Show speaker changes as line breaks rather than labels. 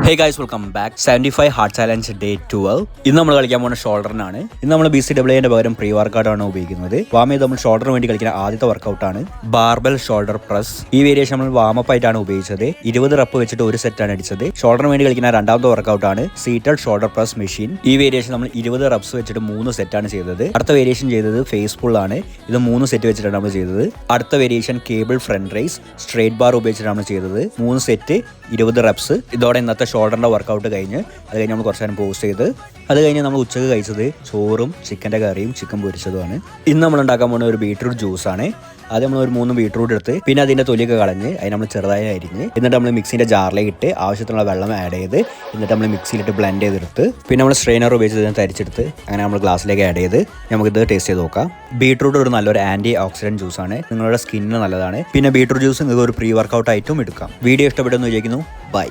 Hey guys welcome back 75 heart challenge day 12. ഇന്ന് നമ്മൾ കളിക്കാൻ പോകുന്ന ഷോൾഡറിനാണ്. ഇന്ന് നമ്മൾ BCAA പകരം പ്രീ വർക്കൗട്ട് ആണ് ഉപയോഗിക്കുന്നത്. വാം ചെയ്ത് നമ്മൾ ഷോൾഡറിന് വേണ്ടി കളിക്കുന്ന ആദ്യത്തെ വർക്കൗട്ടാണ് ബാർബൽ ഷോൾഡർ പ്രസ്. ഈ വേരിയേഷൻ നമ്മൾ വാമപ്പ് ആയിട്ടാണ് ഉപയോഗിച്ചത്. 20 റപ്പ് വെച്ചിട്ട് ഒരു സെറ്റ് ആണ് അടിച്ചത്. ഷോൾഡറിന് വേണ്ടി കളിക്കുന്ന രണ്ടാമത്തെ വർക്കൗട്ടാണ് സീറ്റഡ് ഷോൾഡർ പ്രസ് മെഷീൻ. ഈ വേരിയേഷൻ നമ്മൾ 20 റപ്സ് വെച്ചിട്ട് 3 സെറ്റ് ആണ് ചെയ്തത്. അടുത്ത വേരിയേഷൻ ചെയ്തത് ഫേസ് പുൾ ആണ്. ഇത് 3 സെറ്റ് വെച്ചിട്ടാണ് നമ്മൾ ചെയ്തത്. അടുത്ത variation cable front raise straight bar ഉപയോഗിച്ചിട്ടാണ് നമ്മൾ ചെയ്തത്. 3 സെറ്റ് 20 റപ്സ്. ഇതോടെ ഇന്നത്തെ ഷോൾഡറിന്റെ വർക്കൗട്ട് കഴിഞ്ഞ് അത് കഴിഞ്ഞ് നമ്മൾ കുറച്ച് നേരം പോസ്റ്റ് ചെയ്ത് അത് കഴിഞ്ഞ് നമ്മൾ ഉച്ചക്ക് കഴിച്ചത് ചോറും ചിക്കൻ്റെ കറിയും ചിക്കൻ പൊരിച്ചതുമാണ്. ഇന്ന് നമ്മൾ ഉണ്ടാക്കാൻ പോകുന്ന ഒരു ബീട്രൂട്ട് ജ്യൂസാണ്. ആദ്യം നമ്മൾ ഒരു 3 ബീട്രൂട്ട് എടുത്ത് പിന്നെ അതിൻ്റെ തൊലിയൊക്കെ കളഞ്ഞ് അതിന് നമ്മൾ ചെറുതായി അരിഞ്ഞ് എന്നിട്ട് നമ്മൾ മിക്സിൻ്റെ ജാറിലേക്ക് ഇട്ട് ആവശ്യത്തിനുള്ള വെള്ളം ആഡ് ചെയ്ത് എന്നിട്ട് നമ്മൾ മിക്സിയിലിട്ട് ബ്ലെൻഡ് ചെയ്തെടുത്ത് പിന്നെ നമ്മൾ സ്ട്രെയിനർ ഉപയോഗിച്ച് ഇതിനെ തരിച്ചെടുത്ത് അങ്ങനെ നമ്മൾ ഗ്ലാസ്സിലേക്ക് ആഡ് ചെയ്ത് നമുക്കിത് ടേസ്റ്റ് ചെയ്ത് നോക്കാം. ബീട്രൂട്ട് ഒരു നല്ലൊരു ആൻറ്റി ഓക്സിഡൻറ്റ് ജ്യൂസാണ്. നിങ്ങളുടെ സ്കിന്നിന് നല്ലതാണ്. പിന്നെ ബീട്രൂട്ട് ജ്യൂസ് നിങ്ങൾക്ക് ഒരു പ്രീ വർക്കൗട്ട് ആയിട്ടും എടുക്കാം. വീഡിയോ ഇഷ്ടപ്പെട്ടെന്ന് വിചാരിക്കുന്നു. ബൈ.